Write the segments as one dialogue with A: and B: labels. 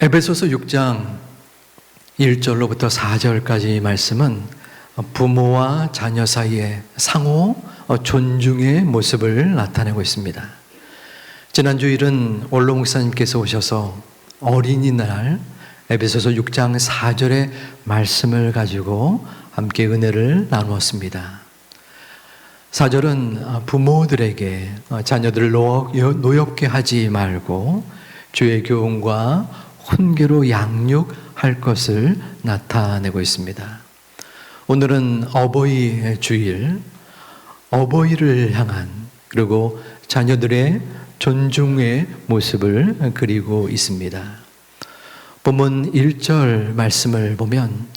A: 에베소서 6장 1절로부터 4절까지 말씀은 부모와 자녀 사이의 상호 존중의 모습을 나타내고 있습니다. 지난 주일은 원로 목사님께서 오셔서 어린이날 에베소서 6장 4절의 말씀을 가지고 함께 은혜를 나누었습니다. 4절은 부모들에게 자녀들을 노엽게 하지 말고 주의 교훈과 훈계로 양육할 것을 나타내고 있습니다. 오늘은 어버이의 주일, 어버이를 향한 그리고 자녀들의 존중의 모습을 그리고 있습니다. 본문 1절 말씀을 보면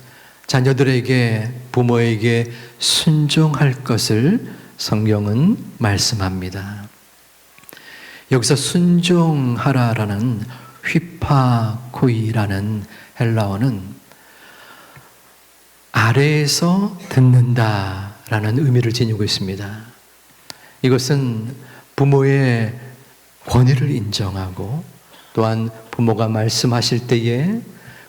A: 자녀들에게 부모에게 순종할 것을 성경은 말씀합니다. 여기서 순종하라라는 휘파코이라는 헬라어는 아래에서 듣는다라는 의미를 지니고 있습니다. 이것은 부모의 권위를 인정하고 또한 부모가 말씀하실 때에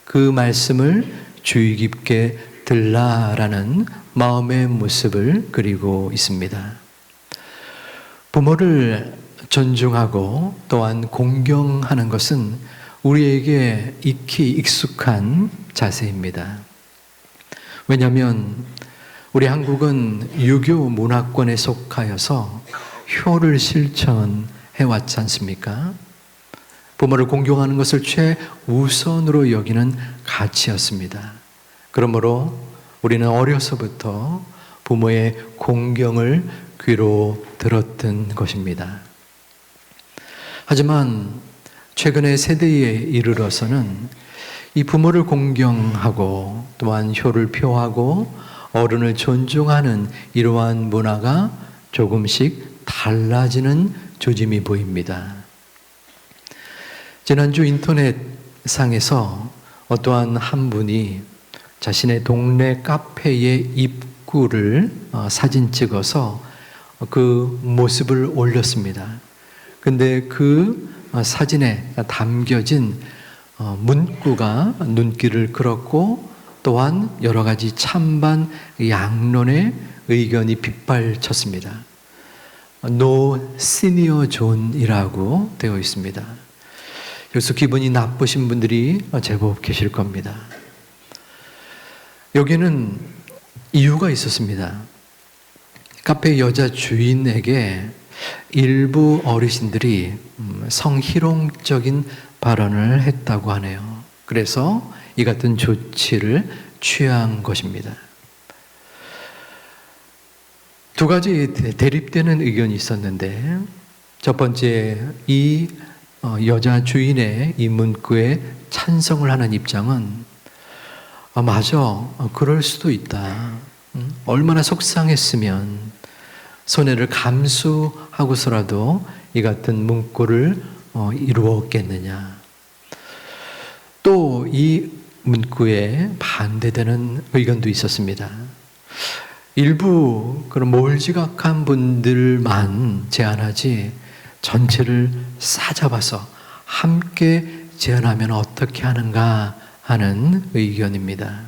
A: 그 말씀을 주의 깊게 들라라는 마음의 모습을 그리고 있습니다. 부모를 존중하고 또한 공경하는 것은 우리에게 익히 익숙한 자세입니다. 왜냐하면 우리 한국은 유교 문화권에 속하여서 효를 실천해 왔지 않습니까? 부모를 공경하는 것을 최우선으로 여기는 가치였습니다. 그러므로 우리는 어려서부터 부모의 공경을 귀로 들었던 것입니다. 하지만 최근의 세대에 이르러서는 이 부모를 공경하고 또한 효를 표하고 어른을 존중하는 이러한 문화가 조금씩 달라지는 조짐이 보입니다. 지난주 인터넷상에서 어떠한 한 분이 자신의 동네 카페의 입구를 사진 찍어서 그 모습을 올렸습니다. 근데 그 사진에 담겨진 문구가 눈길을 끌었고 또한 여러 가지 찬반 양론의 의견이 빗발쳤습니다. No Senior Zone이라고 되어 있습니다. 그래서 기분이 나쁘신 분들이 제법 계실 겁니다. 여기는 이유가 있었습니다. 카페 여자 주인에게 일부 어르신들이 성희롱적인 발언을 했다고 하네요. 그래서 이 같은 조치를 취한 것입니다. 두 가지 대립되는 의견이 있었는데 첫 번째, 이 여자 주인의 이 문구에 찬성을 하는 입장은 맞아, 그럴 수도 있다. 얼마나 속상했으면 손해를 감수하고서라도 이 같은 문구를 이루었겠느냐. 또 이 문구에 반대되는 의견도 있었습니다. 일부 그런 몰지각한 분들만 제안하지 전체를 싸잡아서 함께 제안하면 어떻게 하는가 하는 의견입니다.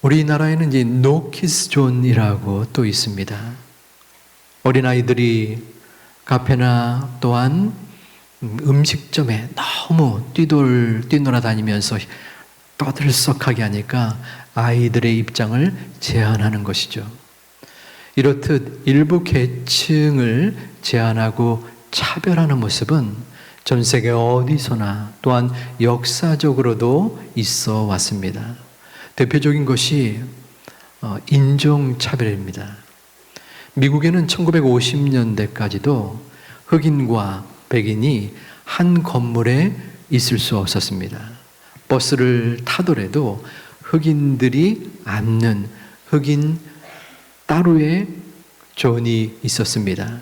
A: 우리나라에는 이제 노키스 존이라고 또 있습니다. 어린아이들이 카페나 또한 음식점에 너무 뛰놀아다니면서 떠들썩하게 하니까 아이들의 입장을 제한하는 것이죠. 이렇듯 일부 계층을 제한하고 차별하는 모습은 전 세계 어디서나 또한 역사적으로도 있어 왔습니다. 대표적인 것이 인종차별입니다. 미국에는 1950년대까지도 흑인과 백인이 한 건물에 있을 수 없었습니다. 버스를 타더라도 흑인들이 앉는 흑인 따로의 존이 있었습니다.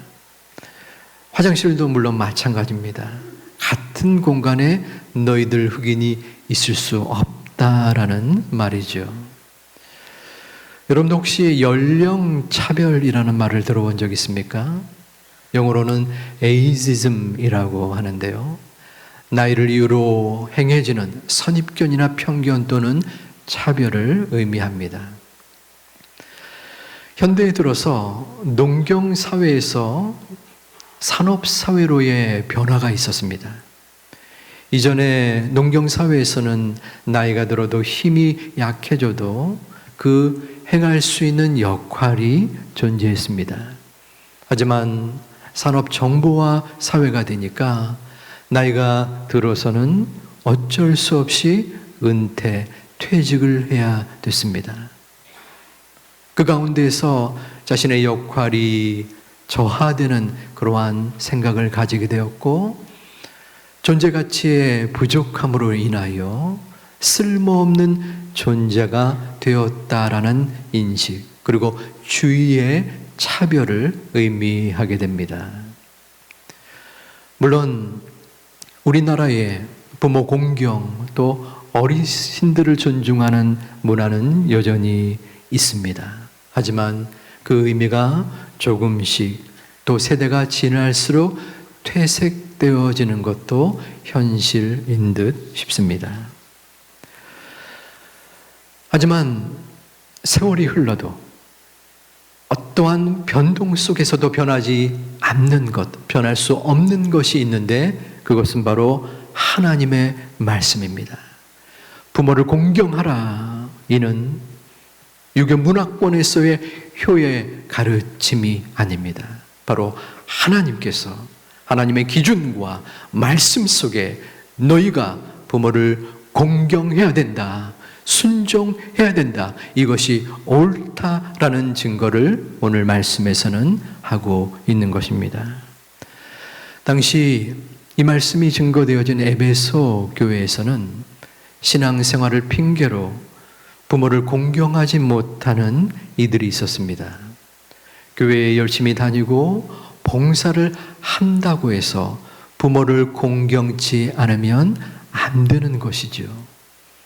A: 화장실도 물론 마찬가지입니다. 같은 공간에 너희들 흑인이 있을 수 없다라는 말이죠. 여러분도 혹시 연령차별이라는 말을 들어본 적 있습니까? 영어로는 ageism이라고 하는데요. 나이를 이유로 행해지는 선입견이나 편견 또는 차별을 의미합니다. 현대에 들어서 농경사회에서 산업사회로의 변화가 있었습니다. 이전에 농경사회에서는 나이가 들어도 힘이 약해져도 그 행할 수 있는 역할이 존재했습니다. 하지만 산업정보화 사회가 되니까 나이가 들어서는 어쩔 수 없이 은퇴, 퇴직을 해야 됐습니다. 그 가운데서 자신의 역할이 저하되는 그러한 생각을 가지게 되었고, 존재가치의 부족함으로 인하여 쓸모없는 존재가 되었다라는 인식, 그리고 주위의 차별을 의미하게 됩니다. 물론 우리나라의 부모 공경 또 어르신들을 존중하는 문화는 여전히 있습니다. 하지만 그 의미가 조금씩 또 세대가 지날수록 퇴색되어지는 것도 현실인 듯 싶습니다. 하지만 세월이 흘러도 어떠한 변동 속에서도 변하지 않는 것, 변할 수 없는 것이 있는데 그것은 바로 하나님의 말씀입니다. 부모를 공경하라. 이는 유교 문화권에서의 효의 가르침이 아닙니다. 바로 하나님께서 하나님의 기준과 말씀 속에 너희가 부모를 공경해야 된다, 순종해야 된다, 이것이 옳다라는 증거를 오늘 말씀에서는 하고 있는 것입니다. 당시 이 말씀이 증거되어진 에베소 교회에서는 신앙생활을 핑계로 부모를 공경하지 못하는 이들이 있었습니다. 교회에 열심히 다니고 봉사를 한다고 해서 부모를 공경치 않으면 안 되는 것이죠.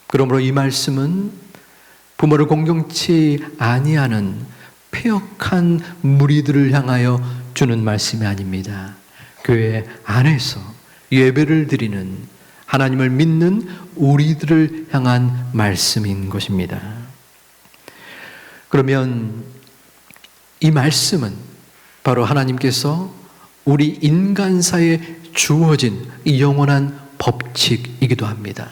A: 그러므로 이 말씀은 부모를 공경치 아니하는 폐역한 무리들을 향하여 주는 말씀이 아닙니다. 교회 안에서 예배를 드리는 하나님을 믿는 우리들을 향한 말씀인 것입니다. 그러면 이 말씀은 바로 하나님께서 우리 인간사에 주어진 이 영원한 법칙이기도 합니다.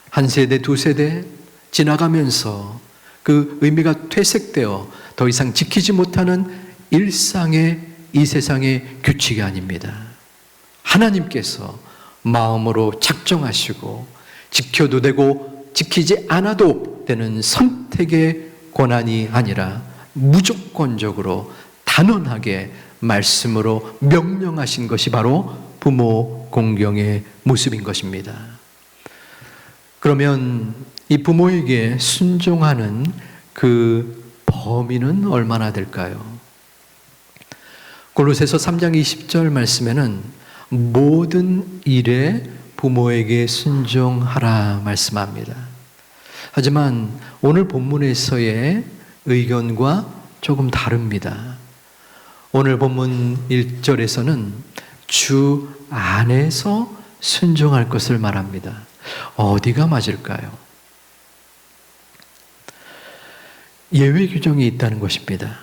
A: 한 세대, 두 세대 지나가면서 그 의미가 퇴색되어 더 이상 지키지 못하는 일상의 이 세상의 규칙이 아닙니다. 하나님께서 마음으로 작정하시고 지켜도 되고 지키지 않아도 되는 선택의 권한이 아니라 무조건적으로 단언하게 말씀으로 명령하신 것이 바로 부모 공경의 모습인 것입니다. 그러면 이 부모에게 순종하는 그 범위는 얼마나 될까요? 골로새서 3장 20절 말씀에는 모든 일에 부모에게 순종하라 말씀합니다. 하지만 오늘 본문에서의 의견과 조금 다릅니다. 오늘 본문 1절에서는 주 안에서 순종할 것을 말합니다. 어디가 맞을까요? 예외 규정이 있다는 것입니다.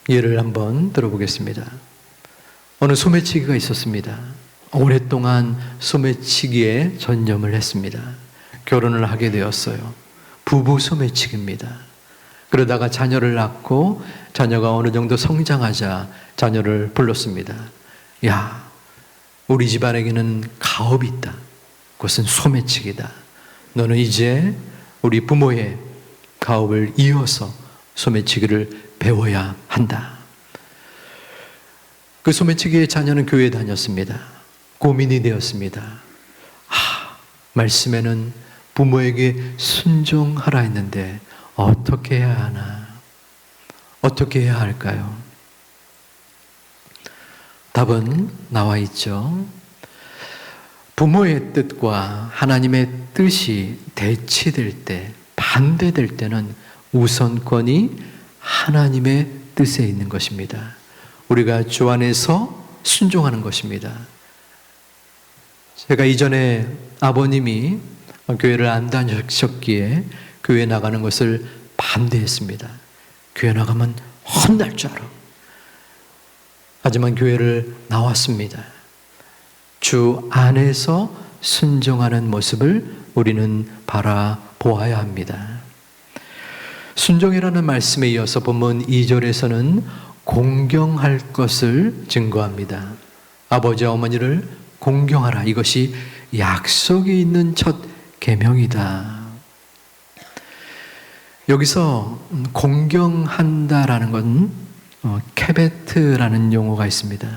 A: 예를 한번 들어보겠습니다. 어느 소매치기가 있었습니다. 오랫동안 소매치기에 전념을 했습니다. 결혼을 하게 되었어요. 부부 소매치기입니다. 그러다가 자녀를 낳고 자녀가 어느 정도 성장하자 자녀를 불렀습니다. 야, 우리 집안에게는 가업이 있다. 그것은 소매치기다. 너는 이제 우리 부모의 가업을 이어서 소매치기를 배워야 한다. 그 소매치기의 자녀는 교회에 다녔습니다. 고민이 되었습니다. 말씀에는 부모에게 순종하라 했는데 어떻게 해야 하나? 어떻게 해야 할까요? 답은 나와 있죠. 부모의 뜻과 하나님의 뜻이 대치될 때, 반대될 때는 우선권이 하나님의 뜻에 있는 것입니다. 우리가 주 안에서 순종하는 것입니다. 제가 이전에 아버님이 교회를 안 다니셨기에 교회 나가는 것을 반대했습니다. 교회 나가면 혼날 줄 알아. 하지만 교회를 나왔습니다. 주 안에서 순종하는 모습을 우리는 바라보아야 합니다. 순종이라는 말씀에 이어서 본문 2절에서는 공경할 것을 증거합니다. 아버지와 어머니를 공경하라. 이것이 약속이 있는 첫 계명이다. 여기서 공경한다라는 건 케베트라는 용어가 있습니다.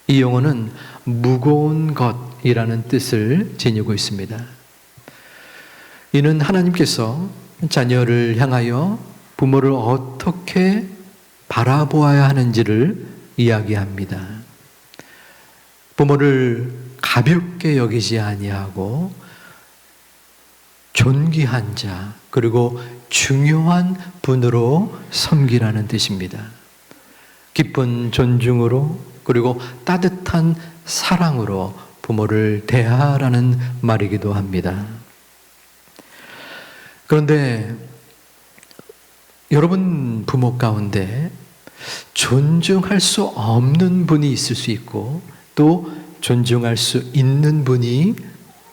A: 이 용어는 무거운 것이라는 뜻을 지니고 있습니다. 이는 하나님께서 자녀를 향하여 부모를 어떻게 바라보아야 하는지를 이야기합니다. 부모를 가볍게 여기지 아니하고 존귀한 자, 그리고 중요한 분으로 섬기라는 뜻입니다. 깊은 존중으로 그리고 따뜻한 사랑으로 부모를 대하라는 말이기도 합니다. 그런데 여러분 부모 가운데 존중할 수 없는 분이 있을 수 있고 또 존중할 수 있는 분이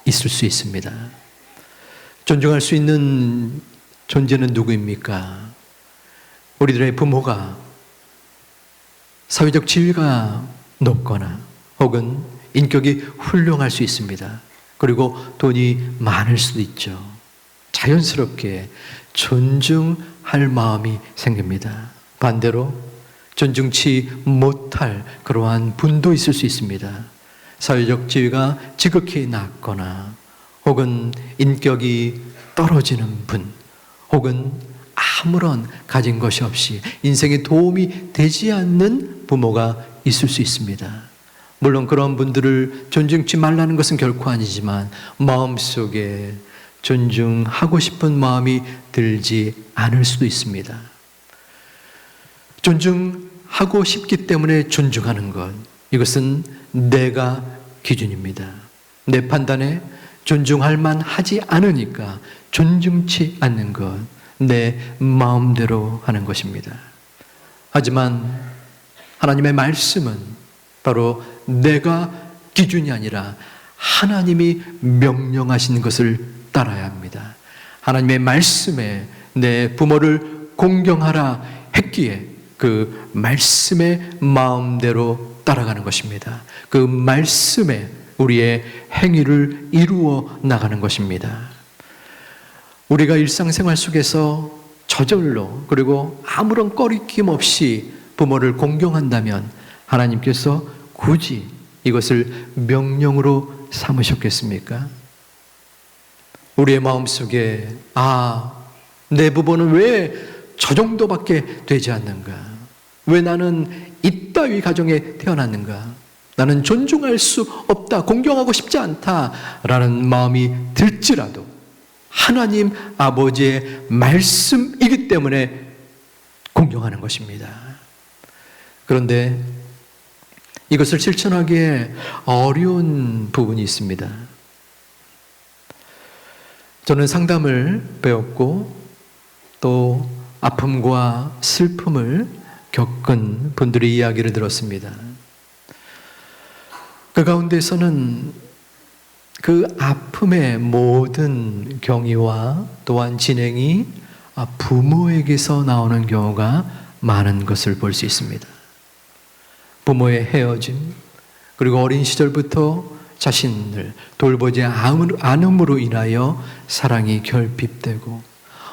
A: 있을 수 있습니다. 존중할 수 있는 존재는 누구입니까? 우리들의 부모가 사회적 지위가 높거나 혹은 인격이 훌륭할 수 있습니다. 그리고 돈이 많을 수도 있죠. 자연스럽게 존중할 마음이 생깁니다. 반대로 존중치 못할 그러한 분도 있을 수 있습니다. 사회적 지위가 지극히 낮거나 혹은 인격이 떨어지는 분, 혹은 아무런 가진 것이 없이 인생에 도움이 되지 않는 부모가 있을 수 있습니다. 물론 그런 분들을 존중치 말라는 것은 결코 아니지만 마음속에 존중하고 싶은 마음이 들지 않을 수도 있습니다. 존중하고 싶기 때문에 존중하는 것, 이것은 내가 기준입니다. 내 판단에 존중할 만하지 않으니까 존중치 않는 것, 내 마음대로 하는 것입니다. 하지만 하나님의 말씀은 바로 내가 기준이 아니라 하나님이 명령하신 것을 따라야 합니다. 하나님의 말씀에 내 부모를 공경하라 했기에 그 말씀의 마음대로 따라가는 것입니다. 그 말씀에 우리의 행위를 이루어 나가는 것입니다. 우리가 일상생활 속에서 저절로 그리고 아무런 꺼리낌 없이 부모를 공경한다면 하나님께서 굳이 이것을 명령으로 삼으셨겠습니까? 우리의 마음속에 내 부모는 왜 저 정도밖에 되지 않는가? 왜 나는 이따위 가정에 태어났는가? 나는 존중할 수 없다, 공경하고 싶지 않다라는 마음이 들지라도 하나님 아버지의 말씀이기 때문에 공경하는 것입니다. 그런데 이것을 실천하기에 어려운 부분이 있습니다. 저는 상담을 배웠고 또 아픔과 슬픔을 겪은 분들의 이야기를 들었습니다. 그 가운데서는 그 아픔의 모든 경위와 또한 진행이 부모에게서 나오는 경우가 많은 것을 볼 수 있습니다. 부모의 헤어짐, 그리고 어린 시절부터 자신을 돌보지 않음으로 인하여 사랑이 결핍되고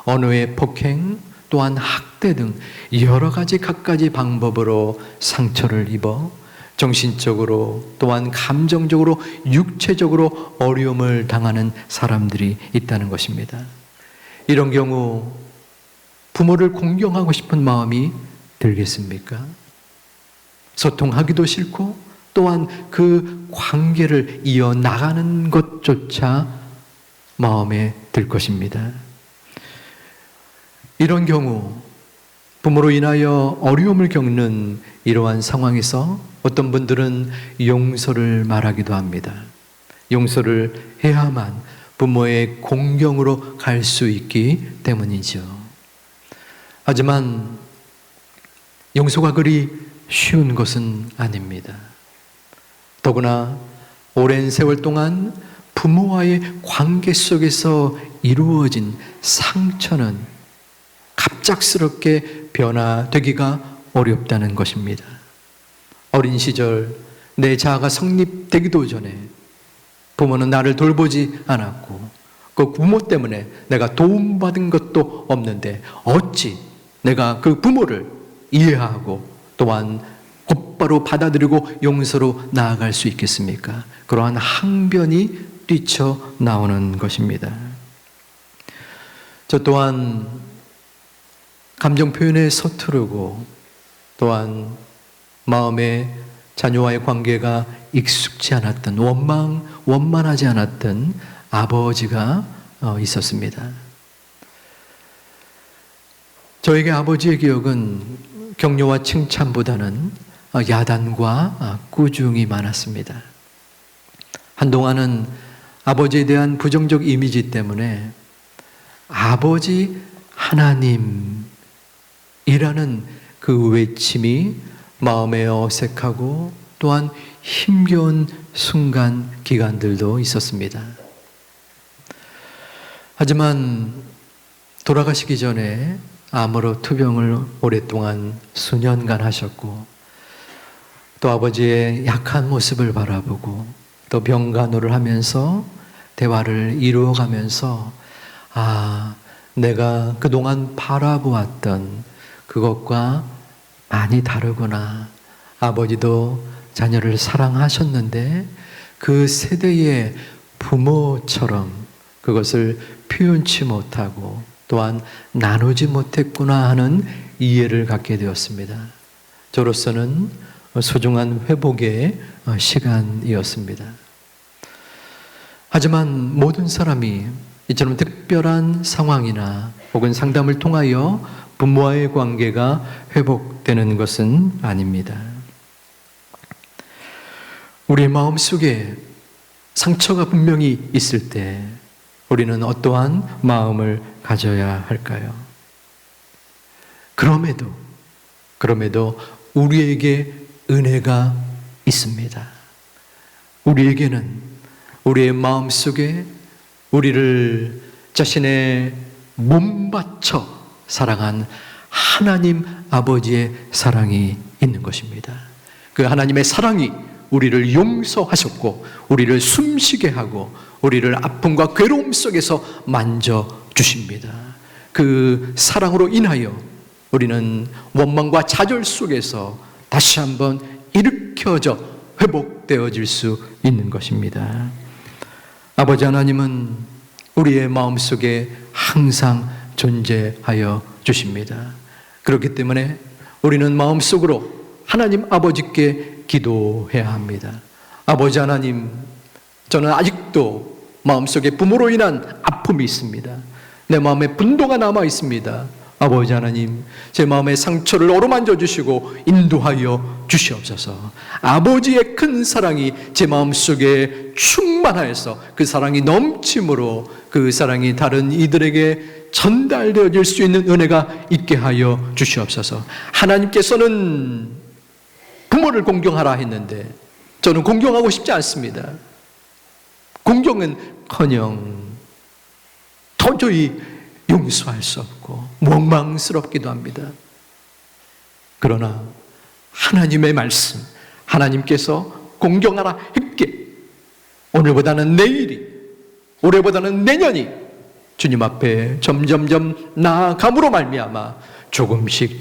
A: 언어의 폭행, 또한 학대 등 여러 가지 갖가지 방법으로 상처를 입어 정신적으로 또한 감정적으로 육체적으로 어려움을 당하는 사람들이 있다는 것입니다. 이런 경우 부모를 공경하고 싶은 마음이 들겠습니까? 소통하기도 싫고 또한 그 관계를 이어나가는 것조차 마음에 들 것입니다. 이런 경우 부모로 인하여 어려움을 겪는 이러한 상황에서 어떤 분들은 용서를 말하기도 합니다. 용서를 해야만 부모의 공경으로 갈 수 있기 때문이죠. 하지만 용서가 그리 쉬운 것은 아닙니다. 더구나 오랜 세월 동안 부모와의 관계 속에서 이루어진 상처는 갑작스럽게 변화되기가 어렵다는 것입니다. 어린 시절 내 자아가 성립되기도 전에 부모는 나를 돌보지 않았고 그 부모 때문에 내가 도움받은 것도 없는데 어찌 내가 그 부모를 이해하고 또한 곧바로 받아들이고 용서로 나아갈 수 있겠습니까? 그러한 항변이 뛰쳐나오는 것입니다. 저 또한 감정 표현에 서투르고 또한 마음에 자녀와의 관계가 익숙지 않았던 원만하지 않았던 아버지가 있었습니다. 저에게 아버지의 기억은 격려와 칭찬보다는 야단과 꾸중이 많았습니다. 한동안은 아버지에 대한 부정적 이미지 때문에 아버지 하나님이라는 그 외침이 마음에 어색하고 또한 힘겨운 순간 기간들도 있었습니다. 하지만 돌아가시기 전에 암으로 투병을 오랫동안 수년간 하셨고 또 아버지의 약한 모습을 바라보고 또 병간호를 하면서 대화를 이루어가면서 내가 그동안 바라보았던 그것과 많이 다르구나. 아버지도 자녀를 사랑하셨는데 그 세대의 부모처럼 그것을 표현치 못하고 또한 나누지 못했구나 하는 이해를 갖게 되었습니다. 저로서는 소중한 회복의 시간이었습니다. 하지만 모든 사람이 이처럼 특별한 상황이나 혹은 상담을 통하여 부모와의 관계가 회복되는 것은 아닙니다. 우리의 마음속에 상처가 분명히 있을 때 우리는 어떠한 마음을 가져야 할까요? 그럼에도 우리에게 은혜가 있습니다. 우리에게는 우리의 마음속에 우리를 자신의 몸 바쳐 사랑한 하나님 아버지의 사랑이 있는 것입니다. 그 하나님의 사랑이 우리를 용서하셨고 우리를 숨쉬게 하고 우리를 아픔과 괴로움 속에서 만져주십니다. 그 사랑으로 인하여 우리는 원망과 좌절 속에서 다시 한번 일으켜져 회복되어질 수 있는 것입니다. 아버지 하나님은 우리의 마음속에 항상 존재하여 주십니다. 그렇기 때문에 우리는 마음속으로 하나님 아버지께 기도해야 합니다. 아버지 하나님, 저는 아직도 마음속에 부모로 인한 아픔이 있습니다. 내 마음에 분노가 남아 있습니다. 아버지 하나님, 제 마음의 상처를 어루만져 주시고 인도하여 주시옵소서. 아버지의 큰 사랑이 제 마음속에 충만하여서 그 사랑이 넘침으로 그 사랑이 다른 이들에게 전달되어질 수 있는 은혜가 있게 하여 주시옵소서. 하나님께서는 부모를 공경하라 했는데 저는 공경하고 싶지 않습니다. 공경은커녕 도저히 용서할 수 없고 원망스럽기도 합니다. 그러나 하나님의 말씀, 하나님께서 공경하라 했기에 오늘보다는 내일이, 올해보다는 내년이 주님 앞에 점점점 나아감으로 말미암아 조금씩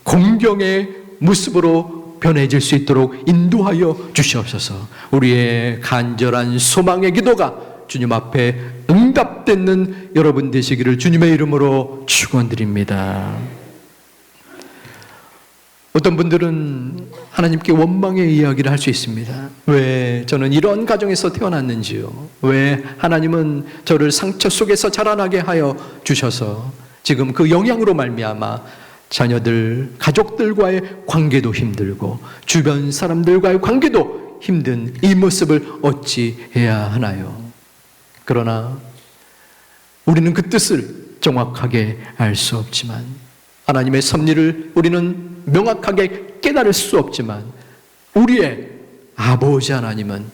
A: 공경의 모습으로 변해질 수 있도록 인도하여 주시옵소서. 우리의 간절한 소망의 기도가 주님 앞에 응답되는 여러분 되시기를 주님의 이름으로 축원드립니다. 어떤 분들은 하나님께 원망의 이야기를 할 수 있습니다. 왜 저는 이런 가정에서 태어났는지요? 왜 하나님은 저를 상처 속에서 자라나게 하여 주셔서 지금 그 영향으로 말미암아 자녀들, 가족들과의 관계도 힘들고 주변 사람들과의 관계도 힘든 이 모습을 어찌해야 하나요? 그러나 우리는 그 뜻을 정확하게 알 수 없지만, 하나님의 섭리를 우리는 명확하게 깨달을 수 없지만, 우리의 아버지 하나님은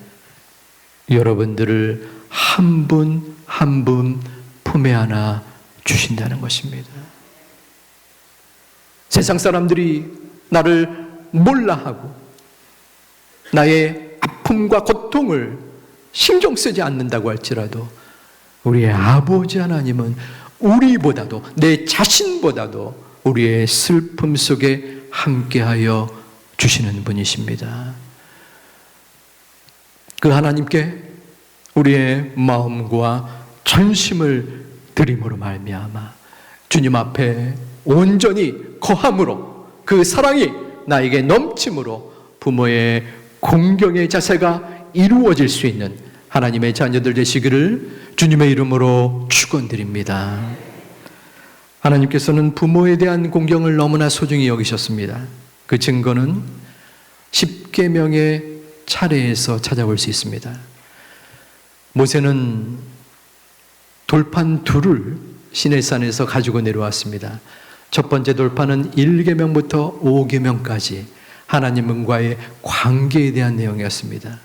A: 여러분들을 한 분 한 분 품에 안아 주신다는 것입니다. 세상 사람들이 나를 몰라하고 나의 아픔과 고통을 신경 쓰지 않는다고 할지라도, 우리의 아버지 하나님은 우리보다도, 내 자신보다도 우리의 슬픔 속에 함께하여 주시는 분이십니다. 그 하나님께 우리의 마음과 전심을 드림으로 말미암아 주님 앞에 온전히 거함으로, 그 사랑이 나에게 넘침으로 부모의 공경의 자세가 이루어질 수 있는 하나님의 자녀들 되시기를 주님의 이름으로 축원드립니다. 하나님께서는 부모에 대한 공경을 너무나 소중히 여기셨습니다. 그 증거는 십계명의 차례에서 찾아볼 수 있습니다. 모세는 돌판 둘을 시내산에서 가지고 내려왔습니다. 첫 번째 돌판은 1계명부터 5계명까지 하나님과의 관계에 대한 내용이었습니다.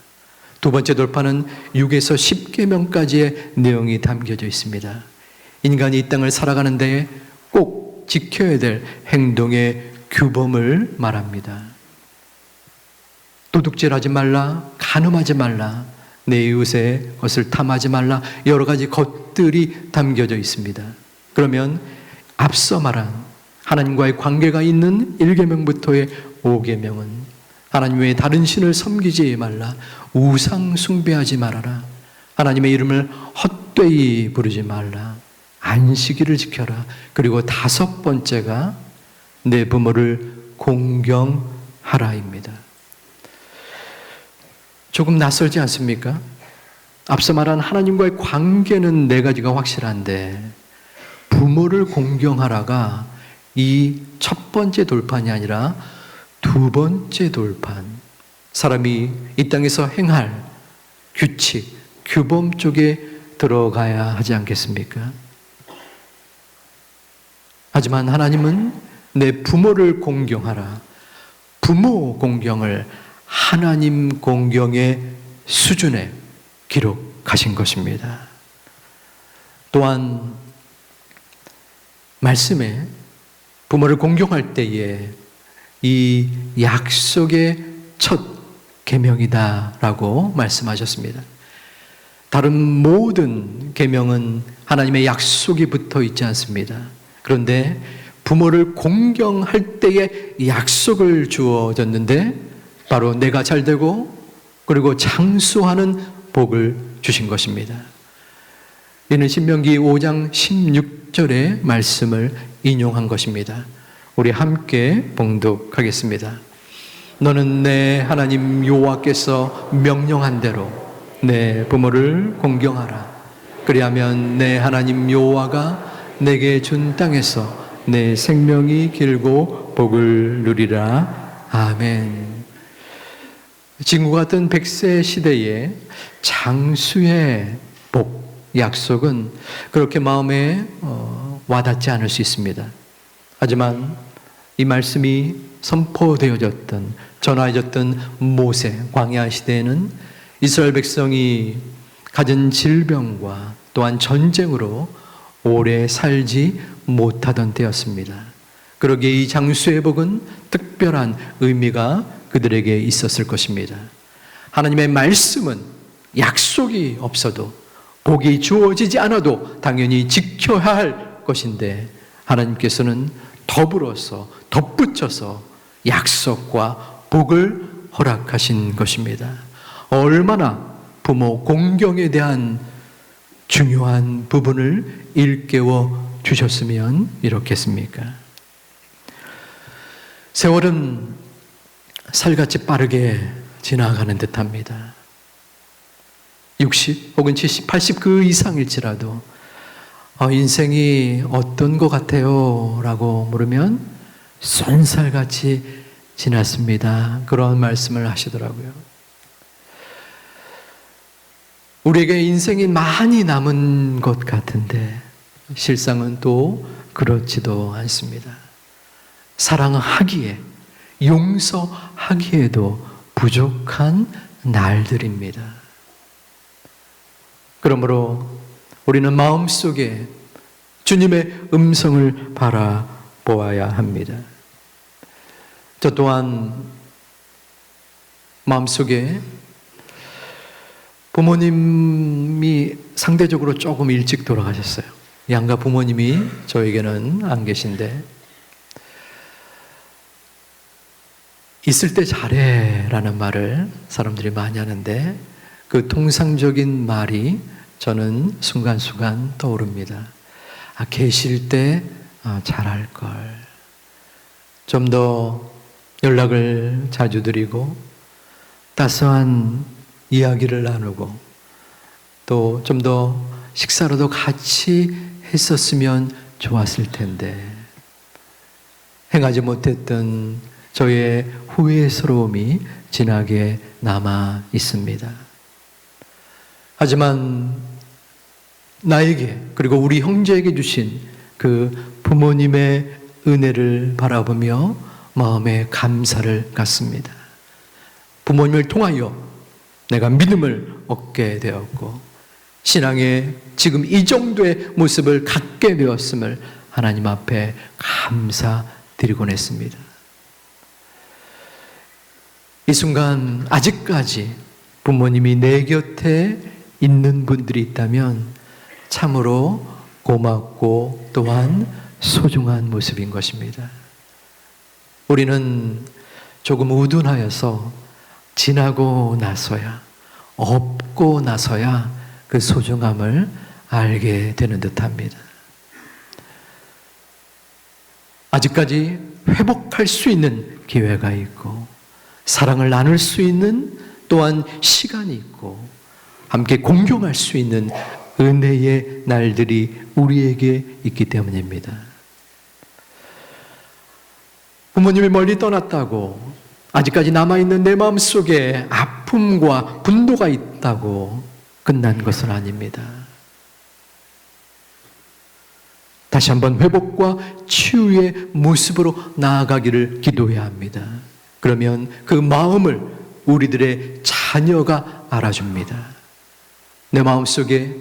A: 두 번째 돌판은 6에서 10계명까지의 내용이 담겨져 있습니다. 인간이 이 땅을 살아가는 데에 꼭 지켜야 될 행동의 규범을 말합니다. 도둑질하지 말라, 간음하지 말라, 내 이웃의 것을 탐하지 말라, 여러 가지 것들이 담겨져 있습니다. 그러면 앞서 말한 하나님과의 관계가 있는 1계명부터의 5계명은 하나님 외에 다른 신을 섬기지 말라, 우상 숭배하지 말아라, 하나님의 이름을 헛되이 부르지 말라, 안식일을 지켜라, 그리고 다섯 번째가 내 부모를 공경하라입니다. 조금 낯설지 않습니까? 앞서 말한 하나님과의 관계는 네 가지가 확실한데, 부모를 공경하라가 이 첫 번째 돌판이 아니라 두 번째 돌판, 사람이 이 땅에서 행할 규칙, 규범 쪽에 들어가야 하지 않겠습니까? 하지만 하나님은 내 부모를 공경하라, 부모 공경을 하나님 공경의 수준에 기록하신 것입니다. 또한 말씀에 부모를 공경할 때에 이 약속의 첫 계명이다라고 말씀하셨습니다. 다른 모든 계명은 하나님의 약속이 붙어 있지 않습니다. 그런데 부모를 공경할 때에 약속을 주어졌는데, 바로 내가 잘되고 그리고 장수하는 복을 주신 것입니다. 이는 신명기 5장 16절의 말씀을 인용한 것입니다. 우리 함께 봉독하겠습니다. 너는 내 하나님 여호와께서 명령한 대로 내 부모를 공경하라. 그리하면 내 하나님 여호와가 내게 준 땅에서 내 생명이 길고 복을 누리라. 아멘. 지금과 같은 100세 시대에 장수의 복, 약속은 그렇게 마음에 와닿지 않을 수 있습니다. 하지만 이 말씀이 선포되어졌던, 전하여졌던 모세 광야 시대에는 이스라엘 백성이 가진 질병과 또한 전쟁으로 오래 살지 못하던 때였습니다. 그러기에 이 장수의 복은 특별한 의미가 그들에게 있었을 것입니다. 하나님의 말씀은 약속이 없어도, 복이 주어지지 않아도 당연히 지켜야 할 것인데, 하나님께서는 더불어서 덧붙여서 약속과 복을 허락하신 것입니다. 얼마나 부모 공경에 대한 중요한 부분을 일깨워 주셨으면 이렇겠습니까? 세월은 살같이 빠르게 지나가는 듯합니다. 60 혹은 70, 80 그 이상일지라도 인생이 어떤 것 같아요? 라고 물으면 쏜살같이 지났습니다. 그런 말씀을 하시더라고요. 우리에게 인생이 많이 남은 것 같은데 실상은 또 그렇지도 않습니다. 사랑하기에, 용서하기에도 부족한 날들입니다. 그러므로 우리는 마음속에 주님의 음성을 바라보아야 합니다. 저 또한 마음속에 부모님이 상대적으로 조금 일찍 돌아가셨어요. 양가 부모님이 저에게는 안 계신데, 있을 때 잘해 라는 말을 사람들이 많이 하는데 그 통상적인 말이 저는 순간순간 떠오릅니다. 계실 때 잘할 걸. 좀 더 연락을 자주 드리고 따스한 이야기를 나누고 또 좀 더 식사라도 같이 했었으면 좋았을 텐데 행하지 못했던 저의 후회스러움이 진하게 남아 있습니다. 하지만 나에게 그리고 우리 형제에게 주신 그 부모님의 은혜를 바라보며 마음에 감사를 갖습니다. 부모님을 통하여 내가 믿음을 얻게 되었고 신앙의 지금 이 정도의 모습을 갖게 되었음을 하나님 앞에 감사드리곤 했습니다. 이 순간 아직까지 부모님이 내 곁에 있는 분들이 있다면 참으로 고맙고 또한 소중한 모습인 것입니다. 우리는 조금 우둔하여서 지나고 나서야, 없고 나서야 그 소중함을 알게 되는 듯합니다. 아직까지 회복할 수 있는 기회가 있고 사랑을 나눌 수 있는 또한 시간이 있고 함께 공경할 수 있는 은혜의 날들이 우리에게 있기 때문입니다. 부모님이 멀리 떠났다고 아직까지 남아있는 내 마음속에 아픔과 분노가 있다고 끝난 것은 아닙니다. 다시 한번 회복과 치유의 모습으로 나아가기를 기도해야 합니다. 그러면 그 마음을 우리들의 자녀가 알아줍니다. 내 마음속에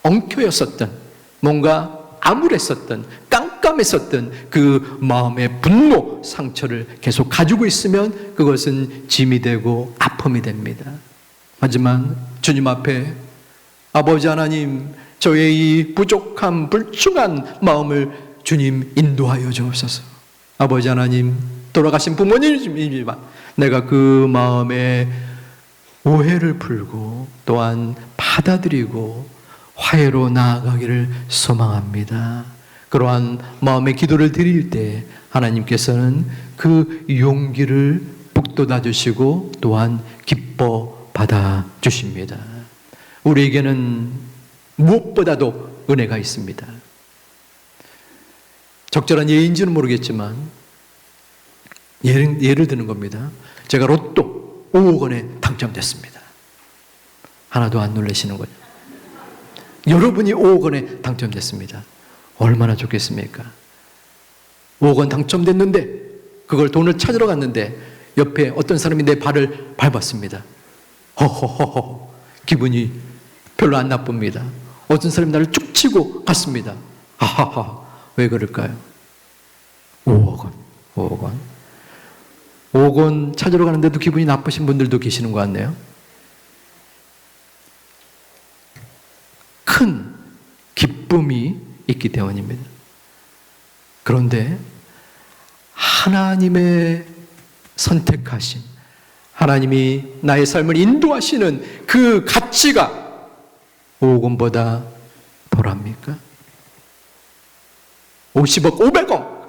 A: 엉켜였었던, 뭔가 암울했었던, 깜깜했었던 그 마음의 분노, 상처를 계속 가지고 있으면 그것은 짐이 되고 아픔이 됩니다. 하지만 주님 앞에 아버지 하나님, 저의 이 부족한, 불충한 마음을 주님 인도하여 주옵소서. 아버지 하나님, 돌아가신 부모님이지만 내가 그 마음에 오해를 풀고 또한 받아들이고 화해로 나아가기를 소망합니다. 그러한 마음의 기도를 드릴 때 하나님께서는 그 용기를 북돋아 주시고 또한 기뻐 받아 주십니다. 우리에게는 무엇보다도 은혜가 있습니다. 적절한 예인지는 모르겠지만 예를 드는 겁니다. 제가 로또 5억 원에 당첨됐습니다. 하나도 안 놀라시는 거죠. 여러분이 5억 원에 당첨됐습니다. 얼마나 좋겠습니까? 5억 원 당첨됐는데 그걸 돈을 찾으러 갔는데 옆에 어떤 사람이 내 발을 밟았습니다. 허허허허, 기분이 별로 안 나쁩니다. 어떤 사람이 나를 쭉 치고 갔습니다. 하하하, 왜 그럴까요? 5억 원, 5억 원. 5억 원 찾으러 가는데도 기분이 나쁘신 분들도 계시는 것 같네요. 큰 기쁨이 있기 때문입니다. 그런데 하나님의 선택하신, 하나님이 나의 삶을 인도하시는 그 가치가 5억 원보다 덜합니까? 50억, 500억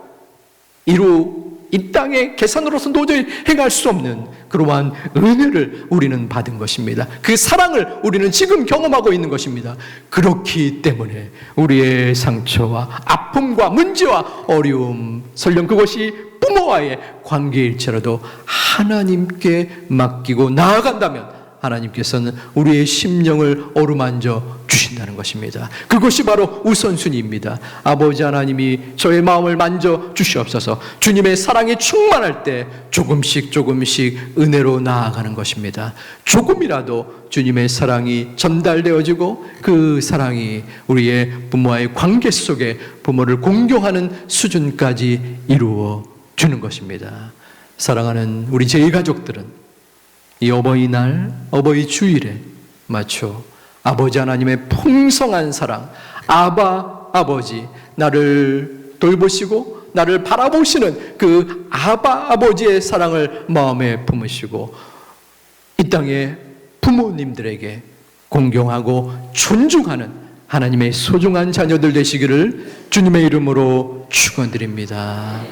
A: 이 땅의 계산으로서 도저히 행할 수 없는 그러한 은혜를 우리는 받은 것입니다. 그 사랑을 우리는 지금 경험하고 있는 것입니다. 그렇기 때문에 우리의 상처와 아픔과 문제와 어려움, 설령 그것이 부모와의 관계일지라도 하나님께 맡기고 나아간다면 하나님께서는 우리의 심령을 어루만져 주신다는 것입니다. 그것이 바로 우선순위입니다. 아버지 하나님이 저의 마음을 만져 주시옵소서. 주님의 사랑이 충만할 때 조금씩 은혜로 나아가는 것입니다. 조금이라도 주님의 사랑이 전달되어지고 그 사랑이 우리의 부모와의 관계 속에 부모를 공경하는 수준까지 이루어 주는 것입니다. 사랑하는 우리 제2가족들은 이 어버이날, 어버이 주일에 맞춰 아버지 하나님의 풍성한 사랑, 아버지, 나를 돌보시고 나를 바라보시는 그 아버지의 사랑을 마음에 품으시고 이 땅의 부모님들에게 공경하고 존중하는 하나님의 소중한 자녀들 되시기를 주님의 이름으로 축원드립니다.